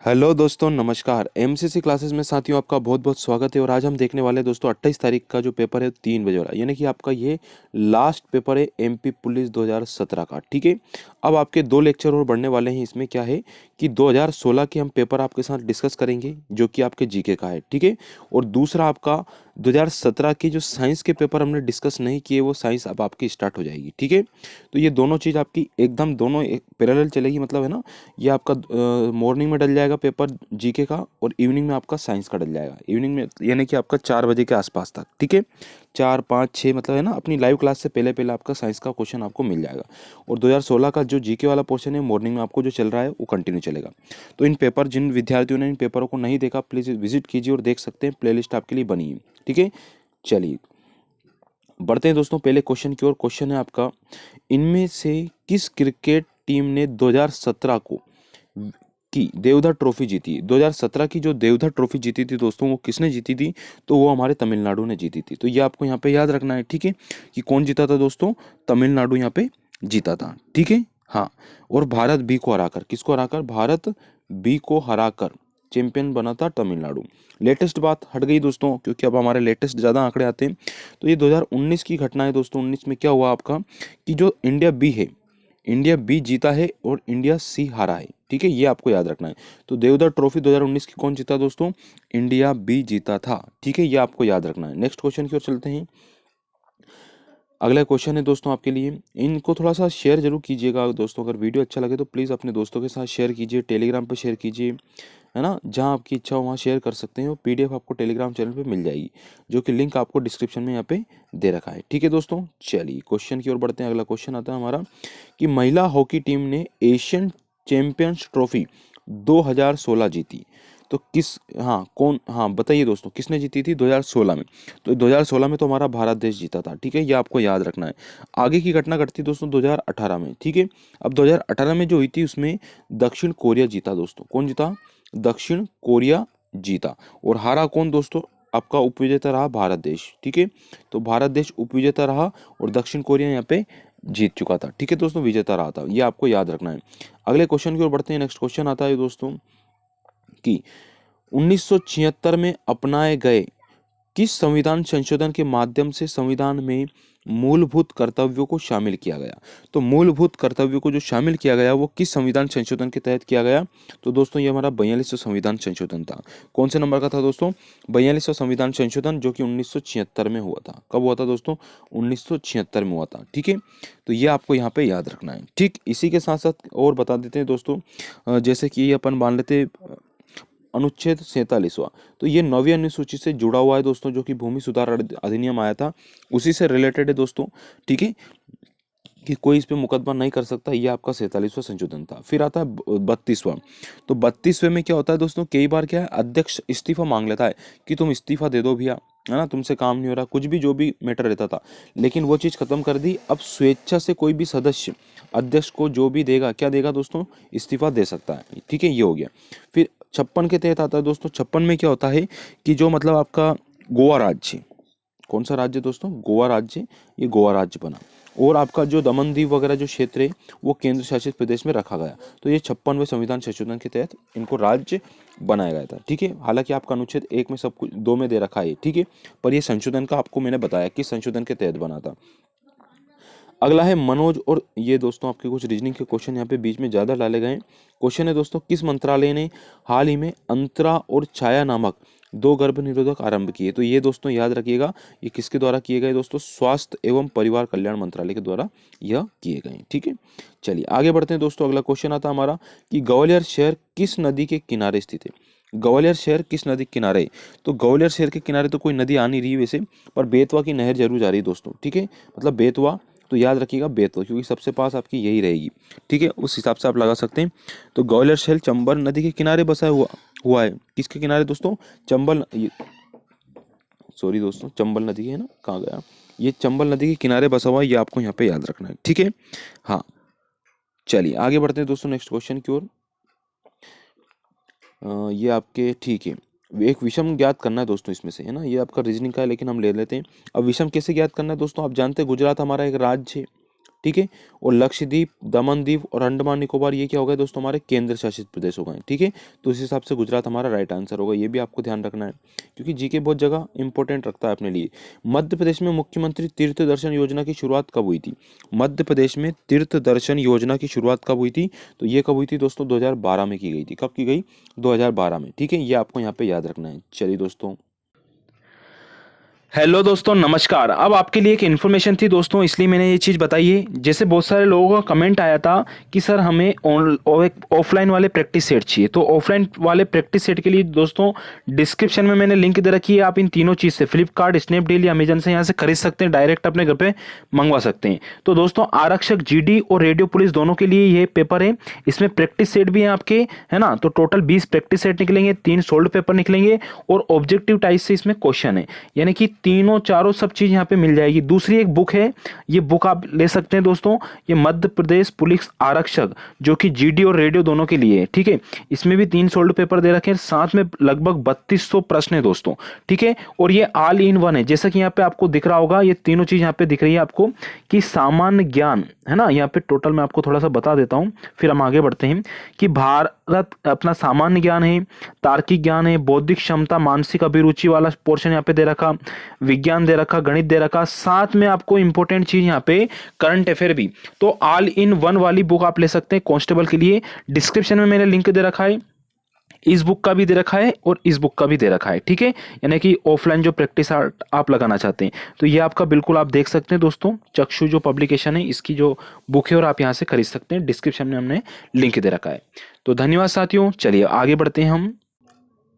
Hello दोस्तों, नमस्कार। MCC classes में साथियों आपका बहुत बहुत स्वागत है। और आज हम देखने वाले हैं दोस्तों 28 तारीख का जो पेपर है 3 बजे वाला, यानी कि आपका ये लास्ट पेपर है एमपी पुलिस 2017 का। ठीक है, अब आपके 2 लेक्चर और बढ़ने वाले हैं। इसमें क्या है कि 2016 के हम पेपर आपके साथ डिस्कस करेंगे जो कि आपके जीके का है। ठीक है, और दूसरा आपका 2017 के जो साइंस के पेपर हमने डिस्कस नहीं किए वो साइंस अब आपकी स्टार्ट हो जाएगी। ठीक है, तो ये दोनों चीज़ आपकी एकदम दोनों एक पैरेलल चलेगी, मतलब है ना। ये आपका मॉर्निंग में डल जाएगा पेपर जीके का, और इवनिंग में आपका साइंस का डल जाएगा। इवनिंग में यानी कि आपका 4 बजे के आसपास तक। ठीक है, 4, 5, 6 मतलब है ना, अपनी लाइव क्लास से पहले पहले आपका साइंस का क्वेश्चन आपको मिल जाएगा। और 2016 का जो जीके वाला पोर्शन है मॉर्निंग में आपको जो चल रहा है वो कंटिन्यू चलेगा। तो इन पेपर जिन विद्यार्थियों ने इन पेपरों को नहीं देखा प्लीज़ विजिट कीजिए और देख सकते हैं, प्लेलिस्ट आपके लिए बनी है। ठीक है, चलिए बढ़ते हैं दोस्तों पहले क्वेश्चन की ओर। क्वेश्चन है आपका, इनमें से किस क्रिकेट टीम ने 2017 को की देवधर ट्रॉफी जीती? 2017 की जो देवधर ट्रॉफी जीती थी दोस्तों, वो किसने जीती थी? तो वो हमारे तमिलनाडु ने जीती थी। तो ये आपको यहाँ पे याद रखना है। ठीक है, कि कौन जीता था दोस्तों? तमिलनाडु यहाँ पे जीता था। ठीक है, हाँ। और भारत बी को हराकर, किसको हराकर? भारत बी को हराकर चैंपियन बना था तमिलनाडु। लेटेस्ट बात हट गई दोस्तों, क्योंकि अब हमारे लेटेस्ट ज़्यादा आंकड़े आते हैं। तो ये 2019 की घटना है दोस्तों। 19 में क्या हुआ आपका कि जो इंडिया बी है, इंडिया बी जीता है और इंडिया सी हारा है। ठीक है, ये आपको याद रखना है। तो देवधर ट्रॉफी 2019 की कौन जीता दोस्तों? इंडिया बी जीता था। ठीक है, ये आपको याद रखना है। नेक्स्ट क्वेश्चन की ओर चलते हैं। अगला क्वेश्चन है दोस्तों आपके लिए, इनको थोड़ा सा शेयर जरूर कीजिएगा दोस्तों। अगर वीडियो अच्छा लगे तो प्लीज़ अपने दोस्तों के साथ शेयर कीजिए, टेलीग्राम पर शेयर कीजिए, है ना। जहां आपकी इच्छा हो वहाँ शेयर कर सकते हैं। और पीडीएफ आपको टेलीग्राम चैनल पे मिल जाएगी, जो कि लिंक आपको डिस्क्रिप्शन में यहाँ पे दे रखा है। ठीक है दोस्तों, चलिए क्वेश्चन की ओर बढ़ते हैं। अगला क्वेश्चन आता है हमारा कि महिला हॉकी टीम ने एशियन चैंपियंस ट्रॉफी 2016 जीती। तो किस, हाँ कौन, हाँ बताइए दोस्तों, किसने जीती थी 2016 में? तो 2016 में तो हमारा भारत देश जीता था। ठीक है, ये आपको याद रखना है। आगे की घटना घटती दोस्तों 2018 में। ठीक है, अब 2018 में जो हुई थी उसमें दक्षिण कोरिया जीता दोस्तों। कौन जीता? दक्षिण कोरिया जीता। और हारा कौन दोस्तों? आपका उपविजेता रहा भारत देश। ठीक है, तो भारत देश उपविजेता रहा और दक्षिण कोरिया यहाँ पे जीत चुका था। ठीक है दोस्तों, विजेता रहा था। ये आपको याद रखना है। अगले क्वेश्चन की ओर बढ़ते हैं। नेक्स्ट क्वेश्चन आता है दोस्तों कि 1976 में अपनाए गए किस संविधान संशोधन के माध्यम से संविधान में मूलभूत कर्तव्यों को शामिल किया गया? तो मूलभूत कर्तव्यों को जो शामिल किया गया वो किस संविधान संशोधन के तहत किया गया? तो दोस्तों ये हमारा 42वां संविधान संशोधन था। कौन से नंबर का था दोस्तों? 42वां संविधान संशोधन, जो कि 1976 में हुआ था। कब हुआ था दोस्तों? 1976 में हुआ था। ठीक है, तो ये आपको यहाँ पे याद रखना है। ठीक, इसी के साथ साथ और बता देते हैं दोस्तों, जैसे कि अपन मान लेते अनुच्छेद 47वां, तो ये 9वीं अनुसूची से जुड़ा हुआ है दोस्तों, जो कि भूमि सुधार अधिनियम आया था उसी से रिलेटेड है दोस्तों। ठीक है, कि कोई इस पे मुकदमा नहीं कर सकता, ये आपका 47वां संशोधन था। फिर आता है 32वां। तो 32वें में क्या होता है दोस्तों, कई बार क्या है, अध्यक्ष इस्तीफा मांग लेता है कि तुम इस्तीफा दे दो भैया, है ना, तुमसे काम नहीं हो रहा, कुछ भी जो भी मैटर रहता था। लेकिन वो चीज़ खत्म कर दी। अब स्वेच्छा से कोई भी सदस्य अध्यक्ष को जो भी देगा, क्या देगा दोस्तों? इस्तीफा दे सकता है। ठीक है, ये हो गया। फिर 56 के तहत आता है दोस्तों। 56 में क्या होता है कि जो मतलब आपका गोवा राज्य, कौन सा राज्य दोस्तों? गोवा राज्य, ये गोवा राज्य बना। और आपका जो दमन दीव वगैरह जो क्षेत्र है वो केंद्र शासित प्रदेश में रखा गया। तो ये 56वें संविधान संशोधन के तहत इनको राज्य बनाया गया था। ठीक है, हालांकि आपका अनुच्छेद 1 में सब कुछ 2 में दे रखा है। ठीक है, पर ये संशोधन का आपको मैंने बताया कि संशोधन के तहत बना था। अगला है मनोज, और ये दोस्तों आपके कुछ रीजनिंग के क्वेश्चन यहाँ पे बीच में ज़्यादा डाले गए हैं। क्वेश्चन है दोस्तों, किस मंत्रालय ने हाल ही में अंतरा और छाया नामक 2 गर्भ निरोधक आरंभ किए? तो ये दोस्तों याद रखिएगा, ये किसके द्वारा किए गए दोस्तों? स्वास्थ्य एवं परिवार कल्याण मंत्रालय के द्वारा यह किए गए। ठीक है, चलिए आगे बढ़ते हैं दोस्तों। अगला क्वेश्चन आता हमारा कि ग्वालियर शहर किस नदी के किनारे स्थित है? ग्वालियर शहर किस नदी के किनारे? तो ग्वालियर शहर के किनारे तो कोई नदी आ नहीं रही है वैसे, पर बेतवा की नहर जरूर जा रही है दोस्तों। ठीक है, मतलब बेतवा, तो याद रखिएगा बेतवा, क्योंकि सबसे पास आपकी यही रहेगी। ठीक है, उस हिसाब से आप लगा सकते हैं। तो ग्वालियर शहर चंबल नदी के किनारे बसा हुआ है। किसके किनारे दोस्तों? चंबल, सॉरी दोस्तों, चंबल नदी है ना, कहाँ गया, ये चंबल नदी के किनारे बसा हुआ है। ये आपको यहाँ पे याद रखना है। ठीक है, हाँ। चलिए आगे बढ़ते हैं दोस्तों नेक्स्ट क्वेश्चन की ओर। ये आपके, ठीक है, एक विषम ज्ञात करना है दोस्तों इसमें से, है ना। ये आपका रीजनिंग का है लेकिन हम ले लेते हैं। अब विषम कैसे ज्ञात करना है दोस्तों? आप जानते हैं गुजरात हमारा एक राज्य है। ठीक है। और लक्षद्वीप, दमन दीव और अंडमान निकोबार ये क्या हो गए दोस्तों, हमारे केंद्र शासित प्रदेश हो गए, ठीक है। तो इस हिसाब से गुजरात हमारा राइट आंसर होगा, ये भी आपको ध्यान रखना है क्योंकि जीके बहुत जगह इंपॉर्टेंट रखता है अपने लिए। मध्य प्रदेश में मुख्यमंत्री तीर्थ दर्शन योजना की शुरुआत कब हुई थी? मध्य प्रदेश में तीर्थ दर्शन योजना की शुरुआत कब हुई थी? तो ये कब हुई थी दोस्तों, 2012 में की गई थी। कब की गई? 2012 में, ठीक है। ये आपको यहाँ पे याद रखना है। चलिए दोस्तों, हेलो दोस्तों, नमस्कार। अब आपके लिए एक इन्फॉर्मेशन थी दोस्तों, इसलिए मैंने ये चीज़ बताई है। जैसे बहुत सारे लोगों का कमेंट आया था कि सर हमें ऑफलाइन वाले प्रैक्टिस सेट चाहिए, तो ऑफलाइन वाले प्रैक्टिस सेट के लिए दोस्तों डिस्क्रिप्शन में मैंने लिंक दे रखी है। आप इन तीनों चीज़ से फ्लिपकार्ट, स्नैपडील या अमेजन से यहाँ से खरीद सकते हैं, डायरेक्ट अपने घर पे मंगवा सकते हैं। तो दोस्तों आरक्षक, जीडी और रेडियो पुलिस दोनों के लिए ये पेपर है। इसमें प्रैक्टिस सेट भी है आपके, है ना। तो टोटल 20 प्रैक्टिस सेट निकलेंगे, 3 सोल्ड पेपर निकलेंगे और ऑब्जेक्टिव टाइप से इसमें क्वेश्चन है, यानी कि तीनों चारों सब चीज यहाँ पे मिल जाएगी। दूसरी एक बुक है, ये बुक आप ले सकते हैं दोस्तों, ये मध्य प्रदेश पुलिस आरक्षक, जो कि जीडी और रेडियो दोनों के लिए है, ठीक है। इसमें भी 3 सोल्ड पेपर दे रखे हैं, साथ में लगभग 3200 प्रश्न है दोस्तों, ठीक है। और ये ऑल इन वन है, जैसा कि यहाँ पे आपको दिख रहा होगा, ये तीनों चीज यहाँ पे दिख रही है आपको कि सामान्य ज्ञान, है ना। यहाँ पे टोटल मैं आपको थोड़ा सा बता देता हूँ, फिर हम आगे बढ़ते हैं। कि भारत अपना सामान्य ज्ञान है, तार्किक ज्ञान है, बौद्धिक क्षमता, मानसिक अभिरुचि वाला पोर्शन यहाँ पे दे रखा, विज्ञान दे रखा, गणित दे रखा, साथ में आपको इंपॉर्टेंट चीज यहाँ पे करंट अफेयर भी। तो ऑल इन वन वाली बुक आप ले सकते हैं कांस्टेबल के लिए। डिस्क्रिप्शन में मैंने लिंक दे रखा है, इस बुक का भी दे रखा है और इस बुक का भी दे रखा है, ठीक है। यानी कि ऑफलाइन जो प्रैक्टिस आप लगाना चाहते हैं, तो ये आपका बिल्कुल आप देख सकते हैं दोस्तों। चक्षु जो पब्लिकेशन है, इसकी जो बुक है और आप यहाँ से खरीद सकते हैं, डिस्क्रिप्शन में हमने लिंक दे रखा है। तो धन्यवाद साथियों, चलिए आगे बढ़ते हैं हम।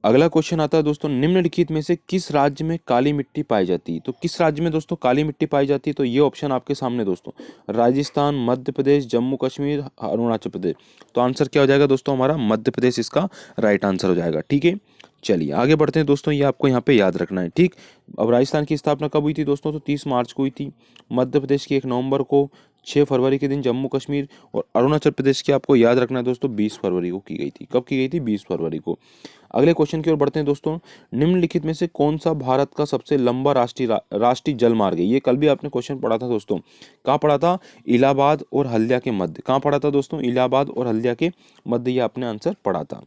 अगला क्वेश्चन आता है दोस्तों, निम्नलिखित में से किस राज्य में काली मिट्टी पाई जाती है? तो किस राज्य में दोस्तों काली मिट्टी पाई जाती है? तो ये ऑप्शन आपके सामने दोस्तों, राजस्थान, मध्य प्रदेश, जम्मू कश्मीर, अरुणाचल प्रदेश। तो आंसर क्या हो जाएगा दोस्तों, हमारा मध्य प्रदेश इसका राइट आंसर हो जाएगा, ठीक है। चलिए आगे बढ़ते हैं दोस्तों, ये आपको यहाँ पे याद रखना है, ठीक। अब राजस्थान की स्थापना कब हुई थी दोस्तों? तो 30 मार्च को हुई थी। मध्य प्रदेश की 1 नवंबर को, 6 फरवरी के दिन जम्मू कश्मीर, और अरुणाचल प्रदेश की आपको याद रखना है दोस्तों 20 फरवरी को की गई थी। कब की गई थी? 20 फरवरी को। अगले क्वेश्चन की ओर बढ़ते हैं दोस्तों, निम्नलिखित में से कौन सा भारत का सबसे लंबा राष्ट्रीय जल मार्ग है? ये कल भी आपने क्वेश्चन पढ़ा था दोस्तों, कहाँ पढ़ा था? इलाहाबाद और हल्दिया के मध्य। कहाँ पढ़ा था दोस्तों? इलाहाबाद और हल्दिया के मध्य, ये आपने आंसर पढ़ा था।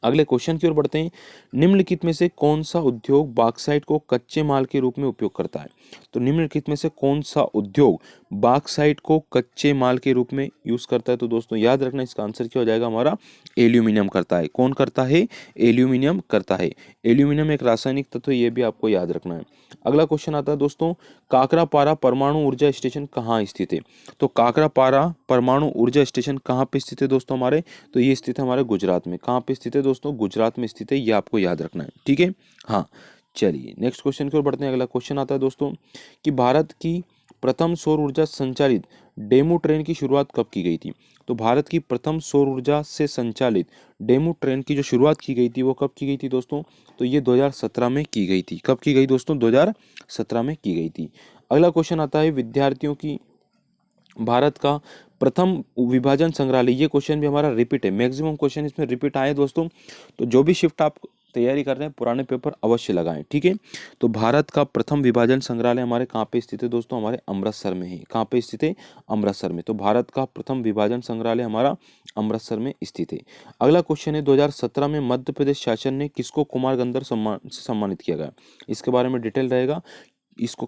अगले क्वेश्चन की ओर बढ़ते हैं, निम्नलिखित में से कौन सा उद्योग बॉक्साइट को कच्चे माल के रूप में उपयोग करता है? तो निम्नलिखित में से कौन सा उद्योग बॉक्साइट को कच्चे माल के रूप में यूज करता है? तो दोस्तों याद रखना, इसका आंसर क्या हो जाएगा हमारा? एल्यूमिनियम करता है। कौन करता है? एल्यूमिनियम करता है। एल्यूमिनियम एक रासायनिक तत्व है, ये भी आपको याद रखना है। अगला क्वेश्चन आता है दोस्तों, काकरापारा परमाणु ऊर्जा स्टेशन कहाँ स्थित है? तो काकरापारा परमाणु ऊर्जा स्टेशन कहाँ पे स्थित है दोस्तों हमारे? तो ये स्थित है हमारे गुजरात में। कहाँ पे स्थित है दोस्तों? गुजरात में स्थित है, ये आपको याद रखना है, ठीक है। हाँ, चलिए नेक्स्ट क्वेश्चन की ओर बढ़ते हैं। अगला क्वेश्चन आता है दोस्तों कि भारत की प्रथम सौर ऊर्जा संचालित डेमू ट्रेन की शुरुआत कब की गई थी? तो भारत की प्रथम सौर ऊर्जा से संचालित डेमू ट्रेन की जो शुरुआत की गई थी, वो कब की गई थी दोस्तों? तो ये 2017 में की गई थी। कब की गई दोस्तों? 2017 में की गई थी। अगला क्वेश्चन आता है, विद्यार्थियों की भारत का प्रथम विभाजन संग्रहालय। ये क्वेश्चन भी हमारा रिपीट है, मैक्सिमम क्वेश्चन इसमें रिपीट आए दोस्तों। तो जो भी शिफ्ट आप तैयारी कर रहे हैं, पुराने पेपर अवश्य लगाएं, ठीक है। तो भारत का प्रथम विभाजन संग्रहालय हमारे कहाँ पे स्थित है दोस्तों? हमारे अमृतसर में है। कहाँ पे स्थित है? अमृतसर में। तो भारत का प्रथम विभाजन संग्रहालय हमारा अमृतसर में स्थित है। अगला क्वेश्चन है, 2017 में मध्य प्रदेश शासन ने किसको कुमार गंधर्व सम्मान से सम्मानित किया गया? इसके बारे में डिटेल रहेगा। इसको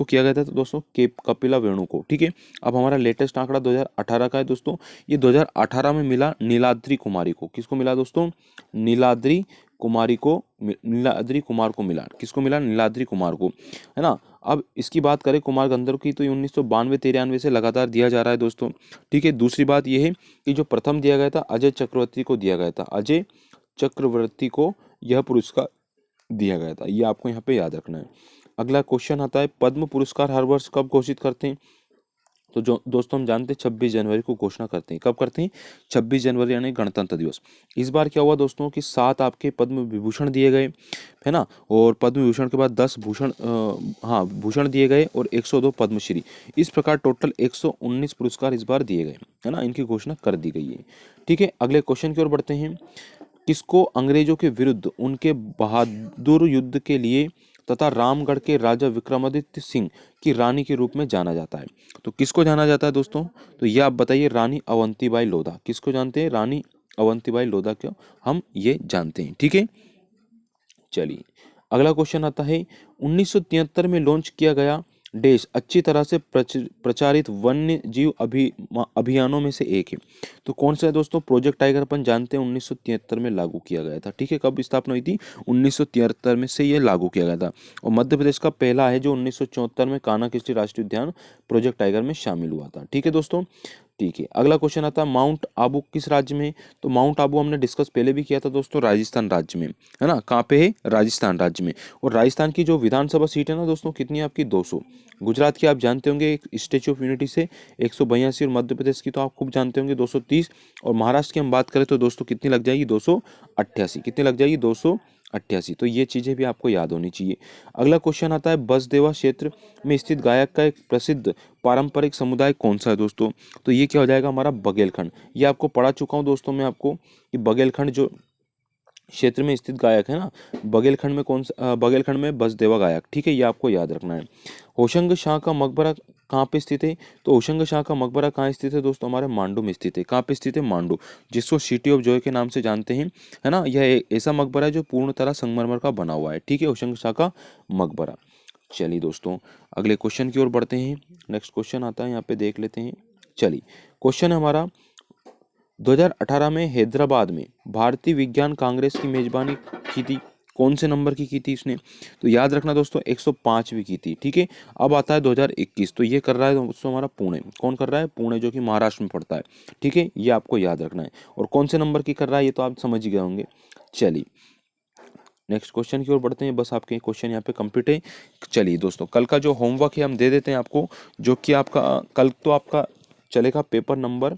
किया गया था तो दोस्तों कपिला वेणु को, ठीक है। अब हमारा लेटेस्ट आंकड़ा 2018 का है दोस्तों। ये 2018 में मिला नीलाद्री कुमारी को। किसको मिला दोस्तों? नीलाद्री कुमार को मिला। किसको मिला? नीलाद्री कुमार को, है ना। अब इसकी बात करें कुमार गंधर्व की, तो ये 1992-93 से लगातार दिया जा रहा है दोस्तों, ठीक है। दूसरी बात यह है कि जो प्रथम दिया गया था अजय चक्रवर्ती को दिया गया था। अजय चक्रवर्ती को यह पुरस्कार दिया गया था, ये आपको यहाँ पे याद रखना है। अगला क्वेश्चन आता है, पद्म पुरस्कार हर वर्ष कब घोषित करते हैं? तो जो दोस्तों हम जानते हैं 26 जनवरी को घोषणा करते हैं। कब करते हैं? 26 जनवरी यानी गणतंत्र दिवस। इस बार क्या हुआ दोस्तों कि 7 आपके पद्म विभूषण दिए गए, है ना। और पद्म विभूषण के बाद 10 भूषण दिए गए और 102 पद्मश्री। इस प्रकार टोटल 119 पुरस्कार इस बार दिए गए, है ना। इनकी घोषणा कर दी गई है, ठीक है। अगले क्वेश्चन की ओर बढ़ते हैं, किसको अंग्रेजों के विरुद्ध उनके बहादुर युद्ध के लिए तथा रामगढ़ के राजा विक्रमादित्य सिंह की रानी के रूप में जाना जाता है। तो किसको जाना जाता है दोस्तों? तो ये आप बताइए, रानी अवंतीबाई लोधा। किसको जानते हैं? रानी अवंतीबाई लोधा को हम ये जानते हैं। ठीक है, चलिए अगला क्वेश्चन आता है, 1973 में लॉन्च किया गया देश अच्छी तरह से प्रचारित वन्य जीव अभियानों में से एक है। तो कौन सा है दोस्तों? प्रोजेक्ट टाइगर अपन जानते हैं 1973 में लागू किया गया था। ठीक है, कब स्थापना हुई थी? 1973 में से ये लागू किया गया था। और मध्य प्रदेश का पहला है जो 1974 में कान्हा किसली राष्ट्रीय उद्यान प्रोजेक्ट टाइगर में शामिल हुआ था। ठीक है दोस्तों, ठीक है। अगला क्वेश्चन आता है, माउंट आबू किस राज्य में है? तो माउंट आबू हमने डिस्कस पहले भी किया था दोस्तों, राजस्थान राज्य में है ना। कहाँ पे है? राजस्थान राज्य में। और राजस्थान की जो विधानसभा सीट है ना दोस्तों, कितनी है आपकी? 200। गुजरात की आप जानते होंगे एक स्टेच्यू ऑफ यूनिटी से 182, और मध्य प्रदेश की तो आप खूब जानते होंगे 230। और महाराष्ट्र की हम बात करें तो दोस्तों कितनी लग जाएगी? 288। कितनी लग जाएगी? 288। तो ये चीज़ें भी आपको याद होनी चाहिए। अगला क्वेश्चन आता है, बसदेवा क्षेत्र में स्थित गायक का एक प्रसिद्ध पारंपरिक समुदाय कौन सा है दोस्तों? तो ये क्या हो जाएगा हमारा? बघेलखंड। ये आपको पढ़ा चुका हूँ दोस्तों मैं आपको कि बघेलखंड जो क्षेत्र में स्थित गायक है ना, बघेलखंड में कौन सा? बघेलखंड में बसदेवा गायक। ठीक है, ये आपको याद रखना है। होशंग शाह का मकबरा कहाँ पे स्थित है? तो होशंग शाह का मकबरा कहाँ स्थित है दोस्तों? हमारे मांडू में स्थित है। कहाँ पे स्थित है? मांडू, जिसको सिटी ऑफ जॉय के नाम से जानते हैं, है ना। यह ऐसा मकबरा है जो पूर्ण तरह संगमरमर का बना हुआ है। ठीक है, होशंग शाह का मकबरा। चलिए दोस्तों अगले क्वेश्चन की ओर बढ़ते हैं। नेक्स्ट क्वेश्चन आता है, यहाँ पे देख लेते हैं। चलिए क्वेश्चन है हमारा, 2018 में हैदराबाद में भारतीय विज्ञान कांग्रेस की मेजबानी की थी, कौन से नंबर की थी इसने? तो याद रखना दोस्तों 105वीं की थी। ठीक है, अब आता है 2021, तो ये कर रहा है दोस्तों हमारा पुणे। कौन कर रहा है? पुणे, जो कि महाराष्ट्र में पड़ता है। ठीक है, ये आपको याद रखना है। और कौन से नंबर की कर रहा है ये तो आप समझ ही गए होंगे। चलिए नेक्स्ट क्वेश्चन की ओर बढ़ते हैं। बस आपके क्वेश्चन यहाँ पे कंप्लीट है। चलिए दोस्तों कल का जो होमवर्क है हम दे देते हैं आपको, जो कि आपका कल तो आपका चलेगा पेपर नंबर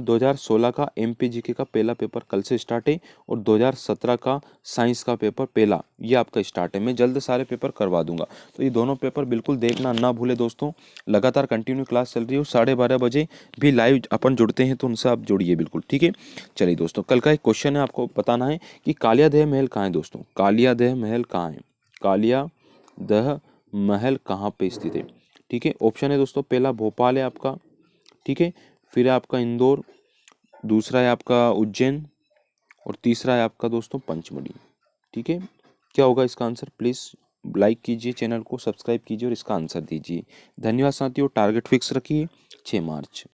2016 का MPGK का पहला पेपर कल से स्टार्ट है। और 2017 का साइंस का पेपर पहला ये आपका स्टार्ट है। मैं जल्द सारे पेपर करवा दूंगा, तो ये दोनों पेपर बिल्कुल देखना ना भूले दोस्तों। लगातार कंटिन्यू क्लास चल रही है, 12:30 बजे भी लाइव अपन जुड़ते हैं, तो उनसे आप जुड़िए बिल्कुल। ठीक है, चलिए दोस्तों कल का एक क्वेश्चन है, आपको बताना है कि कालियादेह महल कहाँ है दोस्तों? कालियादेह महल कहाँ है? कालियादेह महल कहाँ पे स्थित है? ठीक है, ऑप्शन है दोस्तों, पहला भोपाल है आपका, ठीक है, फिर है आपका इंदौर, दूसरा है आपका उज्जैन, और तीसरा है आपका दोस्तों पंचमढ़ी। ठीक है, क्या होगा इसका आंसर? प्लीज़ लाइक कीजिए, चैनल को सब्सक्राइब कीजिए और इसका आंसर दीजिए। धन्यवाद साथियों, टारगेट फिक्स रखिए 6 मार्च।